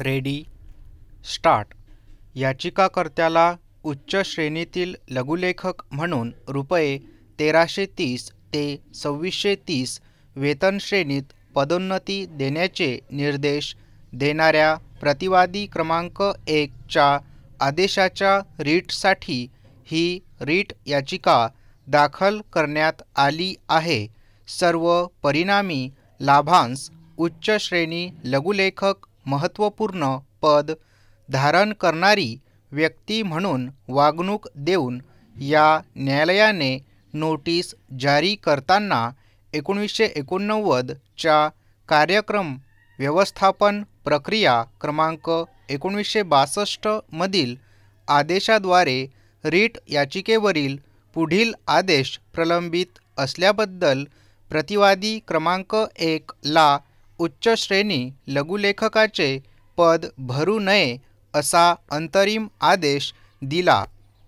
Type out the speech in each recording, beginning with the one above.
Ready start. याचिकाकर्त्याला उच्च श्रेणीतील लघुलेखक म्हणून ₹1330 ते ₹2630 वेतन श्रेणीत पदोन्नती देण्याचे निर्देश देणाऱ्या प्रतिवादी क्रमांक 1 च्या आदेशाच्या रीटसाठी ही रीट याचिका दाखल करण्यात आली आहे। सर्व परिणामी लाभांश उच्च श्रेणी लघुलेखक महत्त्वपूर्ण पद धारण करणारी व्यक्ती म्हणून वागणूक देऊन या न्यायालयाने नोटीस जारी करताना 1989 च्या कार्यक्रम व्यवस्थापन प्रक्रिया क्रमांक 1962 मधील आदेशाद्वारे रीट याचिकेवरील पुढील आदेश प्रलंबित असल्याबद्दल प्रतिवादी क्रमांक 1 ला उच्च श्रेणी लघुलेखकाचे पद भरू नये असा अंतरिम आदेश दिला।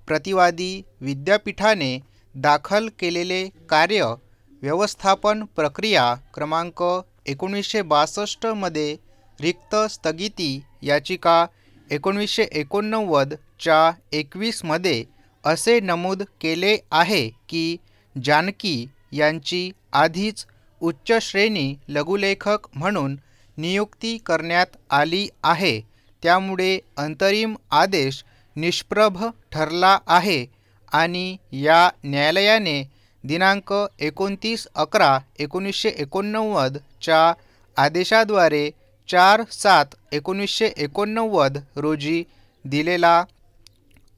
प्रतिवादी विद्यापीठाने दाखल केलेले कार्य व्यवस्थापन प्रक्रिया क्रमांक 1962 मध्ये रिक्त स्थगिती याचिका 1989 च्या 21 मध्ये असे नमूद केले आहे की जानकी यांची आधीच उच्च श्रेणी लघुलेखक म्हणून नियुक्ती करण्यात आली आहे, त्यामुळे अंतरिम आदेश निष्प्रभ ठरला आहे आणि या न्यायालयाने दिनांक 29/11/1989 च्या आदेशाद्वारे 4/7/1989 रोजी दिलेला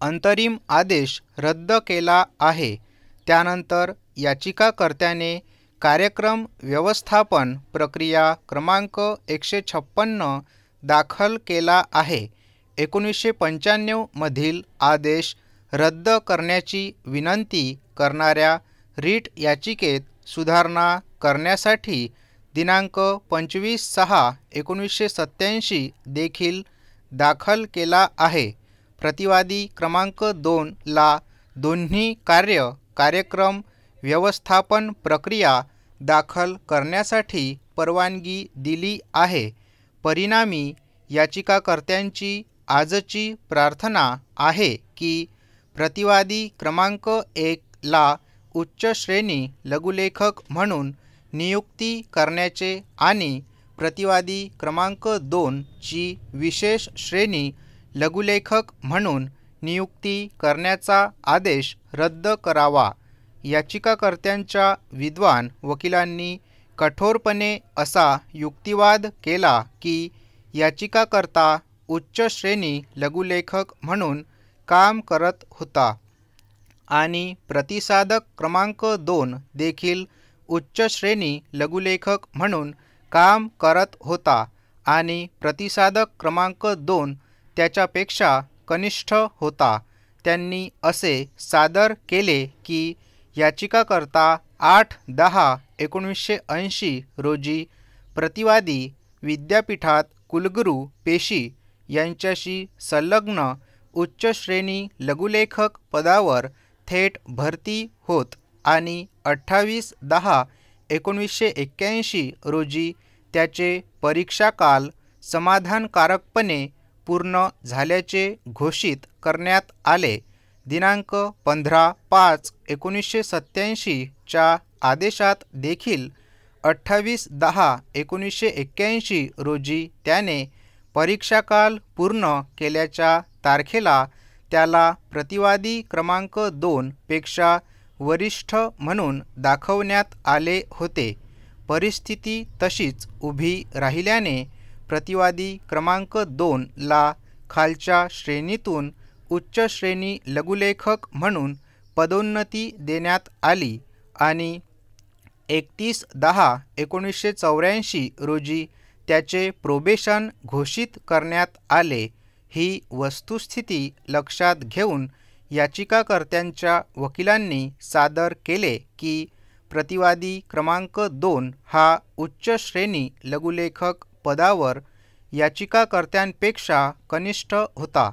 अंतरिम आदेश रद्द केला आहे। त्यानंतर याचिकाकर्त्याने कार्यक्रम व्यवस्थापन प्रक्रिया क्रमांक 156 दाखल केला आहे। 1995 मधील आदेश रद्द करण्याची विनंती करणाऱ्या रीट याचिकेत सुधारणा करण्यासाठी दिनांक 25/6/1987 देखील दाखल केला आहे। प्रतिवादी क्रमांक 2 ला दोन्ही कार्यक्रम व्यवस्थापन प्रक्रिया दाखल करण्यासाठी परवानगी दिली आहे। परिणामी याचिकाकर्त्यांची आजची प्रार्थना आहे की प्रतिवादी क्रमांक 1 ला उच्च श्रेणी लघुलेखक म्हणून नियुक्ती करण्याचे आणि प्रतिवादी क्रमांक 2 ची विशेष श्रेणी लघुलेखक म्हणून नियुक्ती करण्याचा आदेश रद्द करावा। याचिकाकर्त्यांच्या विद्वान वकिलांनी कठोरपणे असा युक्तिवाद केला की याचिकाकर्ता उच्च श्रेणी लघुलेखक म्हणून काम करत होता आणि प्रतिसादक क्रमांक 2 देखील उच्च श्रेणी लघुलेखक म्हणून काम करत होता आणि प्रतिसादक क्रमांक 2 त्याच्यापेक्षा कनिष्ठ होता। त्यांनी असे सादर केले की याचिकाकर्ता 8/10/1980 रोजी प्रतिवादी विद्यापीठात कुलगुरू पेशी यांच्याशी संलग्न उच्च श्रेणी लघुलेखक पदावर थेट भरती होत आणि 28/10/1981 रोजी त्याचे परीक्षाकाल समाधानकारकपणे पूर्ण झाल्याचे घोषित करण्यात आले। दिनांक 15/5/1987 च्या आदेशात देखील 28/10/1981 रोजी त्याने परीक्षाकाल पूर्ण केल्याच्या तारखेला त्याला प्रतिवादी क्रमांक 2 पेक्षा वरिष्ठ म्हणून दाखवण्यात आले होते। परिस्थिती तशीच उभी राहिल्याने प्रतिवादी क्रमांक 2 ला खालच्या श्रेणीतून उच्च श्रेणी लघुलेखक म्हणून पदोन्नती देण्यात आली आणि 31/10/1984 रोजी त्याचे प्रोबेशन घोषित करण्यात आले। ही वस्तुस्थिती लक्षात घेऊन याचिकाकर्त्यांच्या वकिलांनी सादर केले की प्रतिवादी क्रमांक 2 हा उच्च श्रेणी लघुलेखक पदावर याचिकाकर्त्यांपेक्षा कनिष्ठ होता।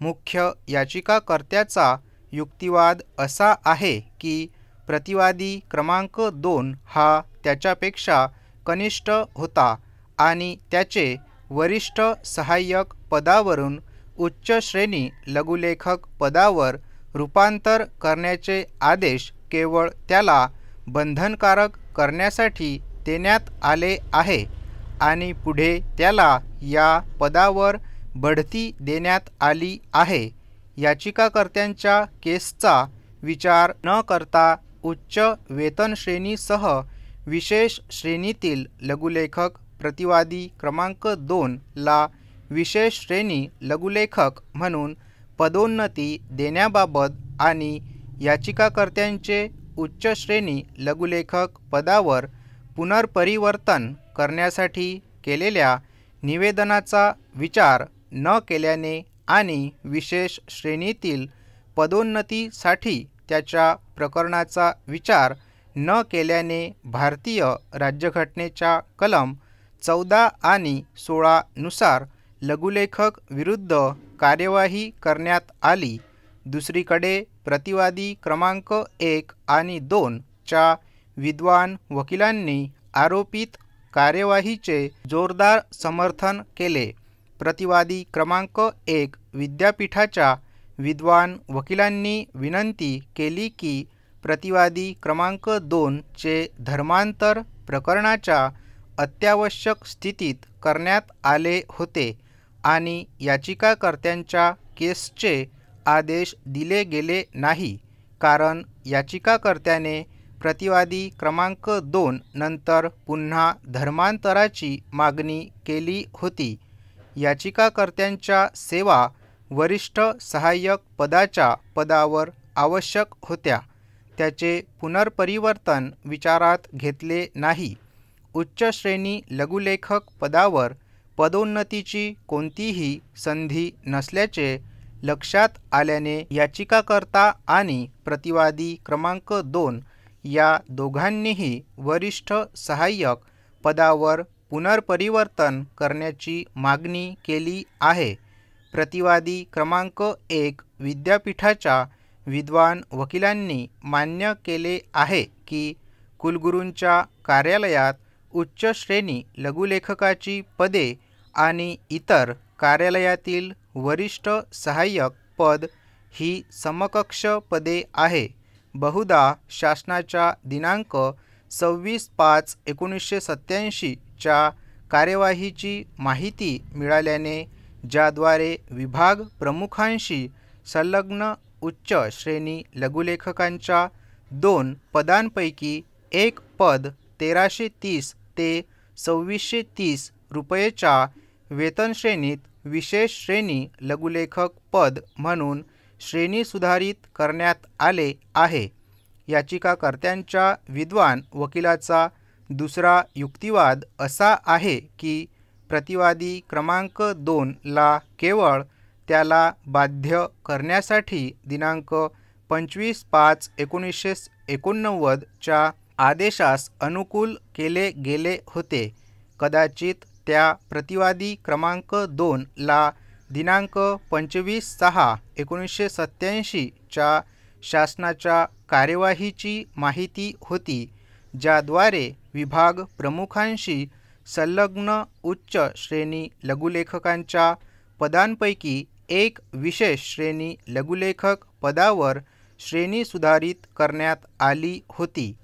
मुख्य याचिकाकर्त्याचा युक्तिवाद असा आहे की प्रतिवादी क्रमांक 2 हा त्याच्यापेक्षा कनिष्ठ होता आणि त्याचे वरिष्ठ सहाय्यक पदावरून उच्च श्रेणी लघुलेखक पदावर रूपांतर करण्याचे आदेश केवळ त्याला बंधनकारक करण्यासाठी देण्यात आले आहे आणि पुढे त्याला या पदावर बढती देण्यात आली आहे. याचिकाकर्त्यांच्या केसचा विचार न करता उच्च वेतनश्रेणीसह विशेष श्रेणीतील लघुलेखक प्रतिवादी क्रमांक 2 ला विशेष श्रेणी लघुलेखक म्हणून पदोन्नती देण्याबाबत आणि याचिकाकर्त्यांचे उच्च श्रेणी लघुलेखक पदावर पुनर्परिवर्तन करण्यासाठी केलेल्या निवेदनाचा विचार न केल्याने आणि विशेष श्रेणीतील पदोन्नतीसाठी त्याच्या प्रकरणाचा विचार न केल्याने भारतीय राज्यघटनेच्या कलम 14 आणि 16 नुसार लघुलेखक विरुद्ध कार्यवाही करण्यात आली. दुसरीकडे प्रतिवादी क्रमांक 1 आणि 2 च्या विद्वान वकिलांनी आरोपित कार्यवाहीचे जोरदार समर्थन केले. प्रतिवादी क्रमांक 1 विद्यापीठाच्या विद्वान वकिलांनी विनंती केली की प्रतिवादी क्रमांक 2 चे धर्मांतर प्रकरणाच्या अत्यावश्यक स्थितीत करण्यात आले होते आणि याचिकाकर्त्यांच्या केसचे आदेश दिले गेले नाही कारण याचिकाकर्त्याने प्रतिवादी क्रमांक 2 नंतर पुन्हा धर्मांतराची मागणी केली होती. याचिकाकर्त्यांच्या सेवा वरिष्ठ सहाय्यक पदाच्या पदावर आवश्यक होत्या. त्याचे पुनर्परिवर्तन विचारात घेतले नाही. उच्च श्रेणी लघुलेखक पदावर पदोन्नतीची कोणतीही संधी नसल्याचे लक्षात आल्याने याचिकाकर्ता आणि प्रतिवादी क्रमांक 2 या दोघांनीही वरिष्ठ सहाय्यक पदावर पुनर्परिवर्तन करण्याची मागणी केली आहे. प्रतिवादी क्रमांक 1 विद्यापीठाच्या विद्वान वकिलांनी मान्य केले आहे की कुलगुरूंच्या कार्यालयात उच्च श्रेणी लघुलेखकाची पदे आणि इतर कार्यालयातील वरिष्ठ सहाय्यक पद ही समकक्ष पदे आहे. बहुधा शासनाच्या दिनांक 26/5/1987 च्या कार्यवाहीची माहिती मिळाल्याने ज्याद्वारे विभाग प्रमुखांशी संलग्न उच्च श्रेणी लघुलेखकांच्या 2 पदांपैकी एक पद 1330 ते 2630 रुपयेच्या वेतनश्रेणीत विशेष श्रेणी लघुलेखक पद म्हणून श्रेणी सुधारित करण्यात आले आहे. याचिकाकर्त्यांच्या विद्वान वकिलाचा दुसरा युक्तिवाद असा आहे की प्रतिवादी क्रमांक 2 ला केवळ त्याला बाध्य करण्यासाठी दिनांक 25/5/1989 च्या आदेशास अनुकूल केले गेले होते. कदाचित त्या प्रतिवादी क्रमांक 2 ला दिनांक 25/6/1987 च्या शासनाच्या कार्यवाहीची माहिती होती ज्याद्वारे विभाग प्रमुखांशी संलग्न उच्च श्रेणी लघुलेखकांच्या पदांपैकी एक विशेष श्रेणी लघुलेखक पदावर श्रेणी सुधारित करण्यात आली होती.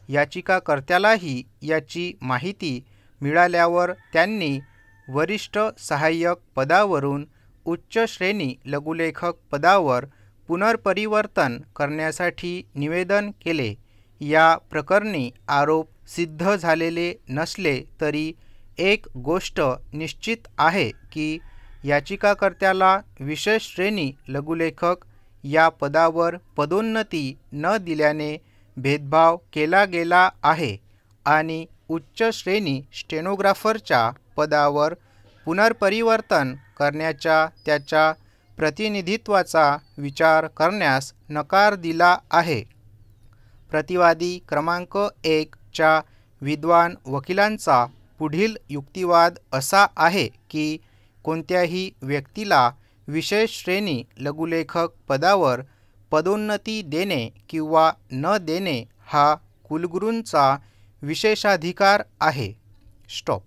याचिकाकर्त्यालाही याची माहिती मिळाल्यावर त्यांनी वरिष्ठ सहाय्यक पदावरून उच्च श्रेणी लघुलेखक पदावर पुनर्परिवर्तन करण्यासाठी निवेदन केले. या प्रकरणी आरोप सिद्ध झालेले नसले तरी एक गोष्ट निश्चित आहे की याचिकाकर्त्याला विशेष श्रेणी लघुलेखक या पदावर पदोन्नती न दिल्याने भेदभाव केला गेला आहे आणि उच्च श्रेणी स्टेनोग्राफरच्या पदावर पुनर्परिवर्तन करण्याच्या त्याच्या प्रतिनिधित्वाचा विचार करण्यास नकार दिला आहे. प्रतिवादी क्रमांक 1 च्या विद्वान वकिलांचा पुढील युक्तिवाद असा आहे की कोणत्याही व्यक्तीला विशेष श्रेणी लघुलेखक पदावर पदोन्नती देणे किंवा न देणे हा कुलगुरूंचा विशेषाधिकार आहे. स्टॉप.